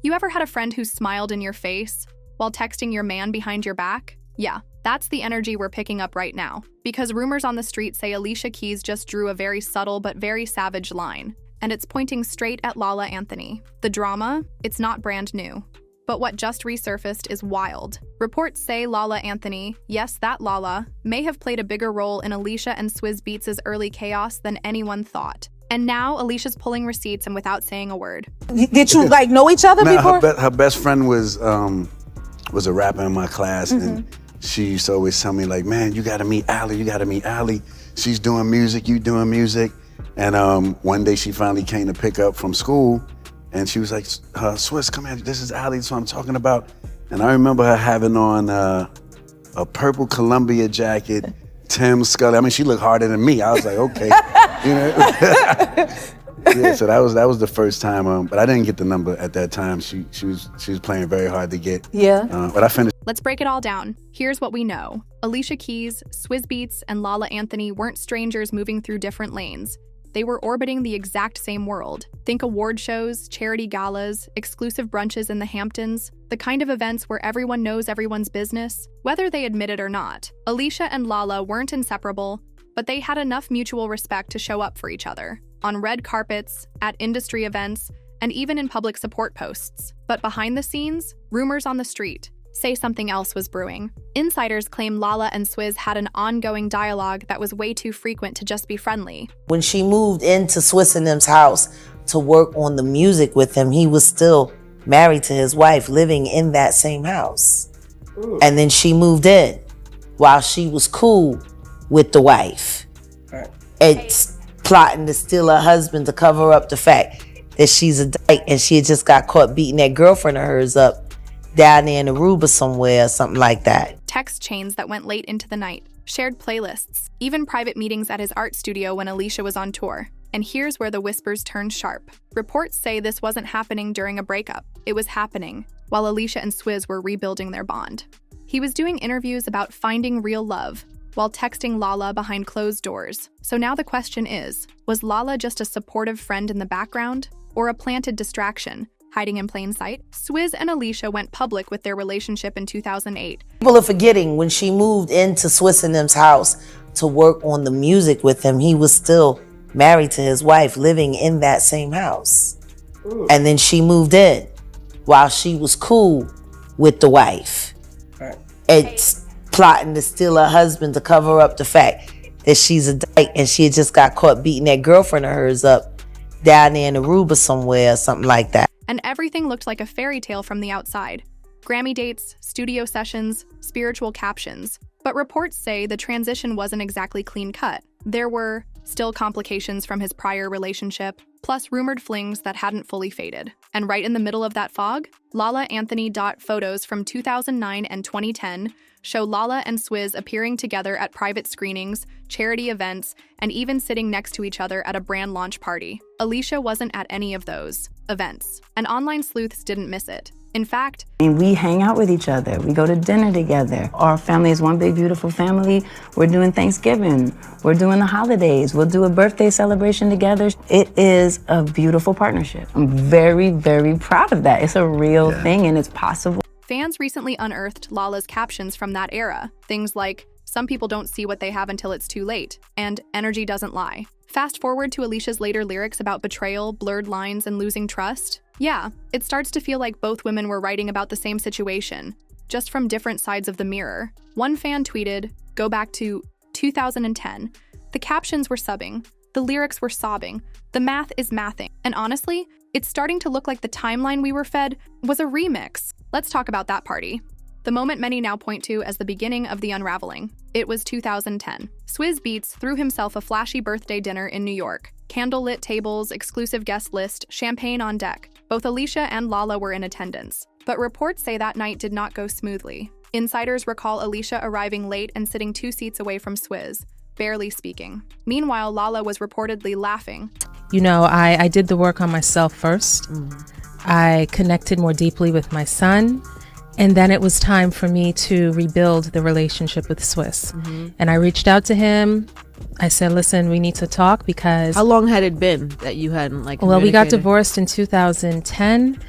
You ever had a friend who smiled in your face while texting your man behind your back? Yeah, that's the energy we're picking up right now. Because rumors on the street say Alicia Keys just drew a very subtle but very savage line, and it's pointing straight at Lala Anthony. The drama? It's not brand new. But what just resurfaced is wild. Reports say Lala Anthony, yes, that Lala, may have played a bigger role in Alicia and Swizz Beatz' early chaos than anyone thought. And now Alicia's pulling receipts and without saying a word. Did you know each other before? Her best friend was a rapper in my class, and she used to always tell me like, man, you gotta meet Ali, you gotta meet Ali. She's doing music, you doing music. And one day she finally came to pick up from school, and she was like, Swizz, come here, this is Ali, that's what I'm talking about. And I remember her having on a purple Columbia jacket, Tim Scully. I mean, she looked harder than me. I was like, okay, you know. Yeah, so that was the first time, but I didn't get the number at that time. She was playing very hard to get. Yeah. But I finished. Let's break it all down. Here's what we know. Alicia Keys, Swizz Beatz, and Lala Anthony weren't strangers moving through different lanes. They were orbiting the exact same world. Think award shows, charity galas, exclusive brunches in the Hamptons, the kind of events where everyone knows everyone's business, whether they admit it or not. Alicia and Lala weren't inseparable, but they had enough mutual respect to show up for each other. On red carpets, at industry events, and even in public support posts. But behind the scenes, rumors on the street say something else was brewing. Insiders claim Lala and Swizz had an ongoing dialogue that was way too frequent to just be friendly. When she moved into Swizz and them's house to work on the music with him, he was still married to his wife, living in that same house. Ooh. And then she moved in while she was cool with the wife. Right. It's plotting to steal her husband to cover up the fact that she's a dyke and she had just got caught beating that girlfriend of hers up down there in Aruba somewhere or something like that. Text chains that went late into the night, shared playlists, even private meetings at his art studio when Alicia was on tour. And here's where the whispers turned sharp. Reports say this wasn't happening during a breakup. It was happening while Alicia and Swizz were rebuilding their bond. He was doing interviews about finding real love while texting Lala behind closed doors. So now the question is, was Lala just a supportive friend in the background or a planted distraction hiding in plain sight? Swizz and Alicia went public with their relationship in 2008. People are forgetting when she moved into Swizz and them's house to work on the music with him, he was still married to his wife, living in that same house. Ooh. And then she moved in while she was cool with the wife. Right. It's plotting to steal her husband to cover up the fact that she's a dyke and she had just got caught beating that girlfriend of hers up down there in Aruba somewhere or something like that. And everything looked like a fairy tale from the outside. Grammy dates, studio sessions, spiritual captions. But reports say the transition wasn't exactly clean-cut. There were still complications from his prior relationship, plus rumored flings that hadn't fully faded. And right in the middle of that fog, Lala Anthony photos from 2009 and 2010 show Lala and Swizz appearing together at private screenings, charity events, and even sitting next to each other at a brand launch party. Alicia wasn't at any of those events, and online sleuths didn't miss it. In fact, we hang out with each other. We go to dinner together. Our family is one big, beautiful family. We're doing Thanksgiving. We're doing the holidays. We'll do a birthday celebration together. It is a beautiful partnership. I'm very, very proud of that. It's a real thing and it's possible. Fans recently unearthed Lala's captions from that era. Things like, "Some people don't see what they have until it's too late," and "Energy doesn't lie." Fast forward to Alicia's later lyrics about betrayal, blurred lines, and losing trust. Yeah, it starts to feel like both women were writing about the same situation, just from different sides of the mirror. One fan tweeted, "Go back to 2010. The captions were subbing. The lyrics were sobbing. The math is mathing." And honestly, it's starting to look like the timeline we were fed was a remix. Let's talk about that party. The moment many now point to as the beginning of the unraveling. It was 2010. Swizz Beatz threw himself a flashy birthday dinner in New York. Candlelit tables, exclusive guest list, champagne on deck. Both Alicia and Lala were in attendance. But reports say that night did not go smoothly. Insiders recall Alicia arriving late and sitting 2 seats away from Swizz, barely speaking. Meanwhile, Lala was reportedly laughing. You know, I did the work on myself first. I connected more deeply with my son. And then it was time for me to rebuild the relationship with Swizz. And I reached out to him. I said, listen, we need to talk because... How long had it been that you hadn't Well, we got divorced in 2010.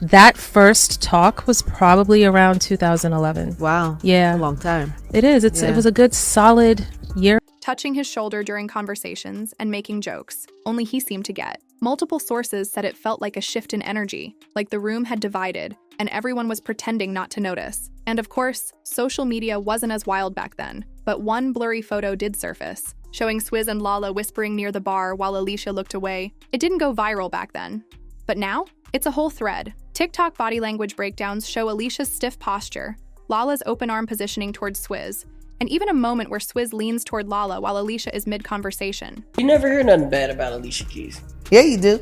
That first talk was probably around 2011. Wow. Yeah. A long time. It is. It was a good solid year. Touching his shoulder during conversations and making jokes, only he seemed to get. Multiple sources said it felt like a shift in energy, like the room had divided, and everyone was pretending not to notice. And of course, social media wasn't as wild back then, but one blurry photo did surface, showing Swizz and Lala whispering near the bar while Alicia looked away. It didn't go viral back then. But now, it's a whole thread. TikTok body language breakdowns show Alicia's stiff posture, Lala's open arm positioning towards Swizz, and even a moment where Swizz leans toward Lala while Alicia is mid-conversation. You never hear nothing bad about Alicia Keys. Yeah, you do.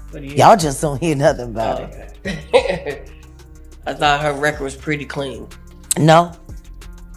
What do you Y'all just don't hear nothing about it. Okay. I thought her record was pretty clean. No.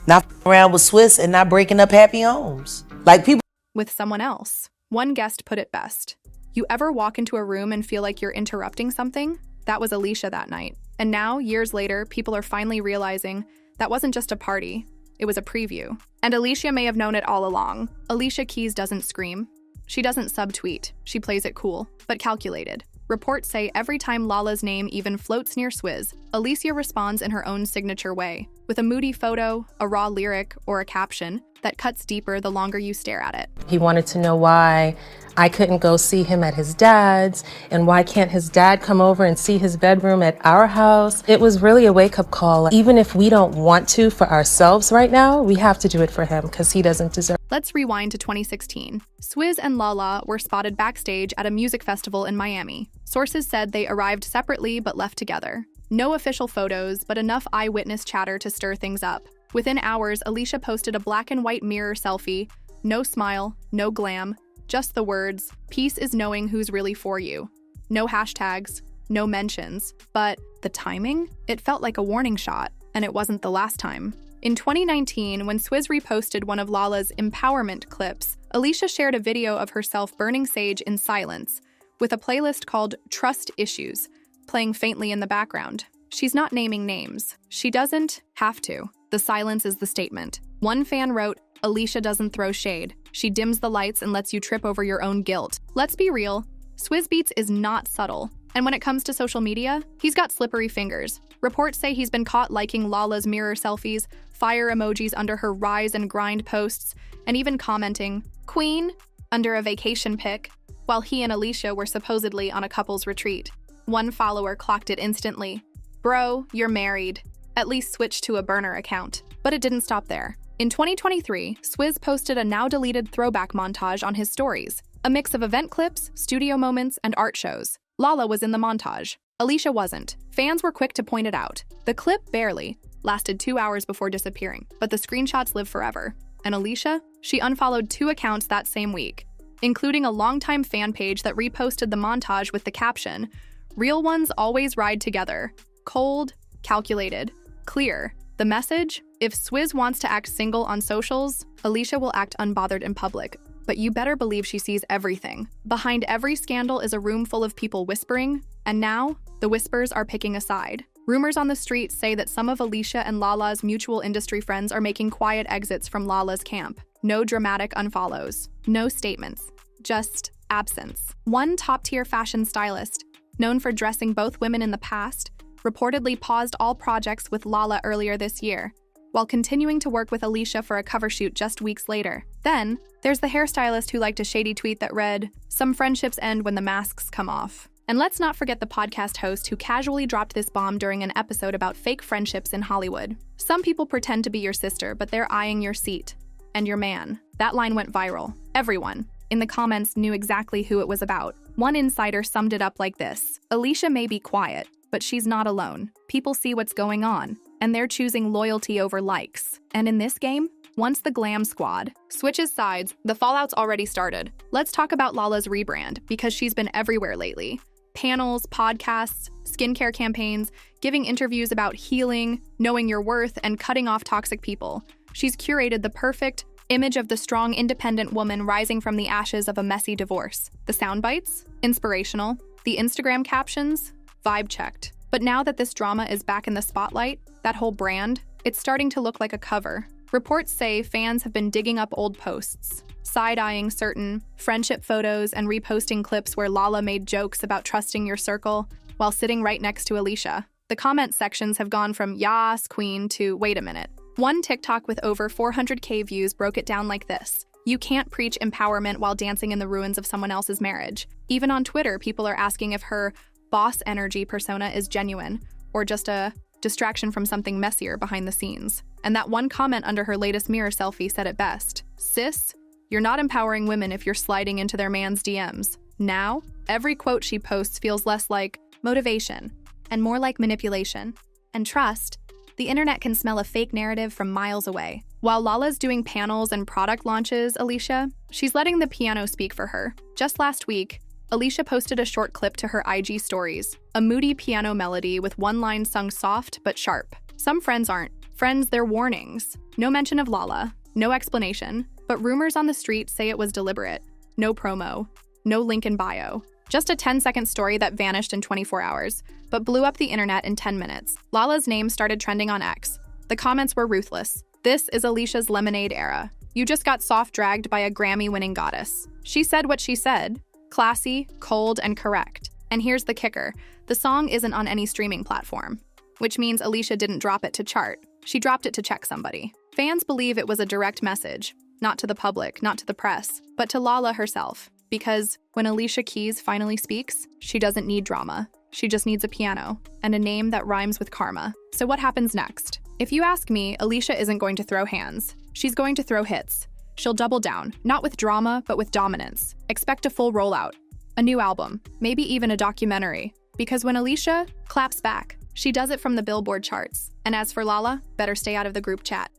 Not around with Swizz and not breaking up happy homes. Like people With someone else. One guest put it best. You ever walk into a room and feel like you're interrupting something? That was Alicia that night. And now, years later, people are finally realizing that wasn't just a party, it was a preview. And Alicia may have known it all along. Alicia Keys doesn't scream. She doesn't subtweet. She plays it cool, but calculated. Reports say every time Lala's name even floats near Swizz, Alicia responds in her own signature way, with a moody photo, a raw lyric, or a caption that cuts deeper the longer you stare at it. He wanted to know why I couldn't go see him at his dad's, and why can't his dad come over and see his bedroom at our house? It was really a wake-up call. Even if we don't want to for ourselves right now, we have to do it for him because he doesn't deserve. Let's rewind to 2016. Swizz and Lala were spotted backstage at a music festival in Miami. Sources said they arrived separately but left together. No official photos, but enough eyewitness chatter to stir things up. Within hours, Alicia posted a black and white mirror selfie. No smile, no glam, just the words, "Peace is knowing who's really for you." No hashtags, no mentions. But the timing? It felt like a warning shot, and it wasn't the last time. In 2019, when Swizz reposted one of Lala's empowerment clips, Alicia shared a video of herself burning sage in silence, with a playlist called Trust Issues, playing faintly in the background. She's not naming names. She doesn't have to. The silence is the statement. One fan wrote, "Alicia doesn't throw shade. She dims the lights and lets you trip over your own guilt." Let's be real, Swizz Beatz is not subtle. And when it comes to social media, he's got slippery fingers. Reports say he's been caught liking Lala's mirror selfies, fire emojis under her rise and grind posts, and even commenting, "Queen," under a vacation pic, while he and Alicia were supposedly on a couple's retreat. One follower clocked it instantly. "Bro, you're married. At least switch to a burner account." But it didn't stop there. In 2023, Swizz posted a now-deleted throwback montage on his stories, a mix of event clips, studio moments, and art shows. Lala was in the montage. Alicia wasn't. Fans were quick to point it out. The clip barely lasted 2 hours before disappearing, but the screenshots live forever. And Alicia? She unfollowed 2 accounts that same week, including a longtime fan page that reposted the montage with the caption, "Real ones always ride together. Cold, calculated, clear." The message? If Swizz wants to act single on socials, Alicia will act unbothered in public. But you better believe she sees everything. Behind every scandal is a room full of people whispering, and now, the whispers are picking a side. Rumors on the street say that some of Alicia and Lala's mutual industry friends are making quiet exits from Lala's camp. No dramatic unfollows. No statements. Just absence. One top-tier fashion stylist, known for dressing both women in the past, reportedly paused all projects with Lala earlier this year, while continuing to work with Alicia for a cover shoot just weeks later. Then, there's the hairstylist who liked a shady tweet that read, "Some friendships end when the masks come off." And let's not forget the podcast host who casually dropped this bomb during an episode about fake friendships in Hollywood. "Some people pretend to be your sister, but they're eyeing your seat. And your man." That line went viral. Everyone in the comments knew exactly who it was about. One insider summed it up like this: "Alicia may be quiet, but she's not alone. People see what's going on, and they're choosing loyalty over likes. And in this game, once the glam squad switches sides, the fallout's already started." Let's talk about Lala's rebrand, because she's been everywhere lately. Panels, podcasts, skincare campaigns, giving interviews about healing, knowing your worth, and cutting off toxic people. She's curated the perfect image of the strong, independent woman rising from the ashes of a messy divorce. The sound bites? Inspirational. The Instagram captions? Vibe checked. But now that this drama is back in the spotlight, that whole brand, it's starting to look like a cover. Reports say fans have been digging up old posts, side-eyeing certain friendship photos and reposting clips where Lala made jokes about trusting your circle. while sitting right next to Alicia. The comment sections have gone from "Yas, Queen" to "Wait a minute." One TikTok with over 400K views broke it down like this: "You can't preach empowerment while dancing in the ruins of someone else's marriage." Even on Twitter, people are asking if her boss energy persona is genuine or just a distraction from something messier behind the scenes. And that one comment under her latest mirror selfie said it best: "Sis, you're not empowering women if you're sliding into their man's DMs." Now, every quote she posts feels less like motivation and more like manipulation. And trust, the internet can smell a fake narrative from miles away. While Lala's doing panels and product launches, Alicia, she's letting the piano speak for her. Just last week, Alicia posted a short clip to her IG stories, a moody piano melody with one line sung soft but sharp. Some friends aren't. Friends, they're warnings. No mention of Lala, no explanation, but rumors on the street say it was deliberate. No promo, no link in bio. Just a 10-second story that vanished in 24 hours, but blew up the internet in 10 minutes. Lala's name started trending on X. The comments were ruthless. "This is Alicia's lemonade era. You just got soft-dragged by a Grammy-winning goddess." She said what she said. Classy, cold, and correct. And here's the kicker: the song isn't on any streaming platform, which means Alicia didn't drop it to chart. She dropped it to check somebody. Fans believe it was a direct message, not to the public, not to the press, but to Lala herself. Because when Alicia Keys finally speaks, she doesn't need drama. She just needs a piano and a name that rhymes with karma. So what happens next? If you ask me, Alicia isn't going to throw hands. She's going to throw hits. She'll double down, not with drama, but with dominance. Expect a full rollout, a new album, maybe even a documentary. Because when Alicia claps back, she does it from the Billboard charts. And as for Lala, better stay out of the group chat.